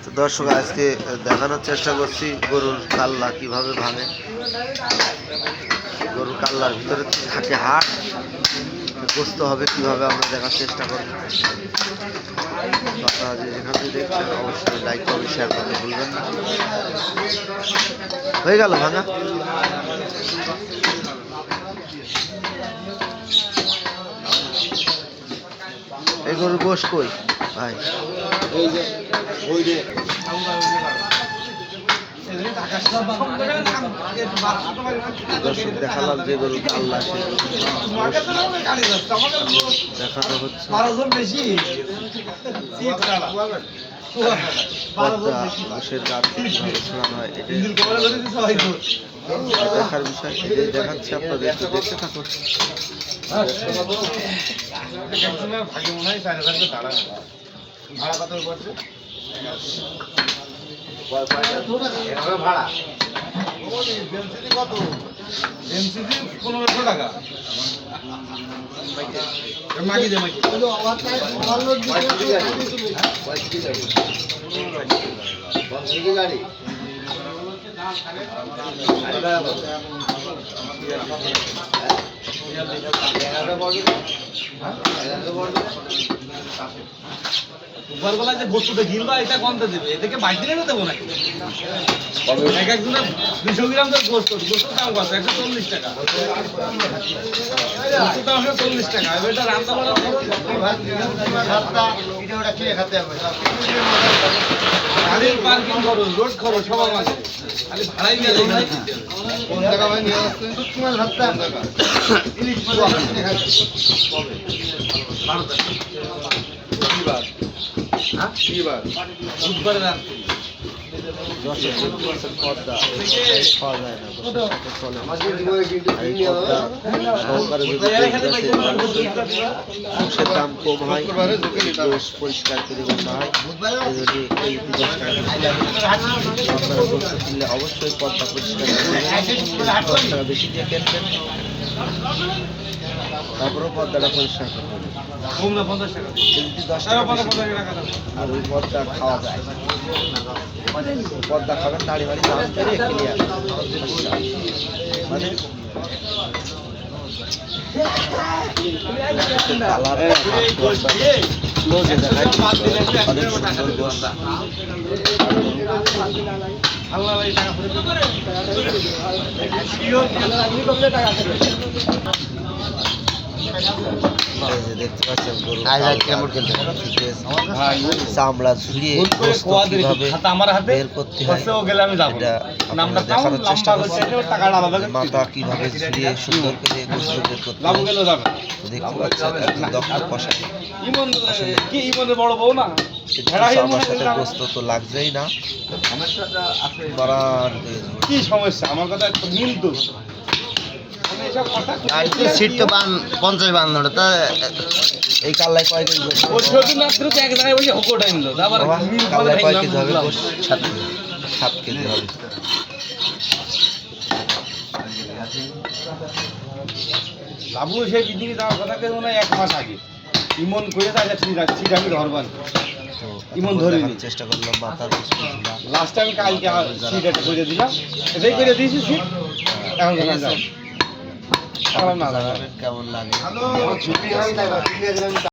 তো দর্শক আজকে দেখানোর চেষ্টা করছি গরুর কাল্লা কিভাবে ভাঙে। গরুর কাল্লার ভিতরে থাকে হাড়, গোস্ত হবে কিভাবে আমরা দেখার চেষ্টা করব। আপনারা যে যেখান থেকে দেখছেন অবশ্যই লাইক করবেন, শেয়ার করতে ভুলবেন না। হয়ে গেল ভাঙা। এই গরুর গোশ কই ভাই? দর্শক দেখালাম যে গরু কাল্লা, দেখানো হচ্ছে গোশের গাছ কিভাবে ছড়ানো হয়, এটাই দেখার বিষয়। এটাই দেখাচ্ছি আপনাদের, দেখতে থাকুন। ভাড়া কত পড়ছে? ভাড়া কত? এমসিসি 1500 টাকা। মাগি দে মাগি। গাড়ি দুপুরবেলা যে বস্তুটা গিলবা এটা কমতে দেবে, এটাকে বাইশ দিনে দেবো নাকি? এক একজনের 200 গ্রাম করে গোস্ত, গোস্তের দাম কত? 140 টাকা। গোস্তের দাম 140 টাকা। এটা রান্না বান্না গাড়ির পার্কিং খরচ, রোড খরচ সব আমাদের, খালি ভাড়াই নিয়ে যাই। কোন টাকা ভাই নিয়ে আসছে? তোমার ভাতটা ইলিশ মাছ কবে? 12 টাকা। কিবার? হ্যাঁ কিবার? বুধবারে রাত্রি। পদ্মা খাওয়া যায় না, গোশের দাম কম হয়, গোশ পরিষ্কার করে বসা হয়। আপনারা গোশ কিনলে অবশ্যই পদ্মা পরিষ্কার করে 10 টাকা বেশি দিয়ে কিনবেন, তারপরেও পদ্মাটা পরিষ্কার করতে হবে। 10 টাকা আর ওই পদ্মা খাওয়া যায়। পদ্মা খাবেন দাড়ি বাড়ি দাম করে ক্লিয়ার। মানে দেখতে পাচ্ছেন চামড়া ঝুড়িয়ে বের করতে হয়, দেখানোর চেষ্টা করছি। মাথা কিভাবে ঝুড়িয়ে সুন্দর করে গোস্ত বের করতে হয় দেখতে পাচ্ছেন। একজন দক্ষ কষাই, আমার সাথে গোস্ত তো লাগছেই না, কি সমস্যা আমার কথা মিলতো। এই কাল্লায় কয় কেজি? কাল্লায় কয় কেজি হবে? 7 কেজি হবে। বাবু সেই পিকনিকে যাওয়ার কথা কে মনে হয় 1 মাস আগে ইমন করে তাকে ঠিক আমি ধরবান ইমন ধরে চেষ্টা করলাম। মাথার লাস্ট টাইম কালকে সিট একটা করে দিলাম, এটাই করে দিয়েছি সিট। এখন কেমন লাগে?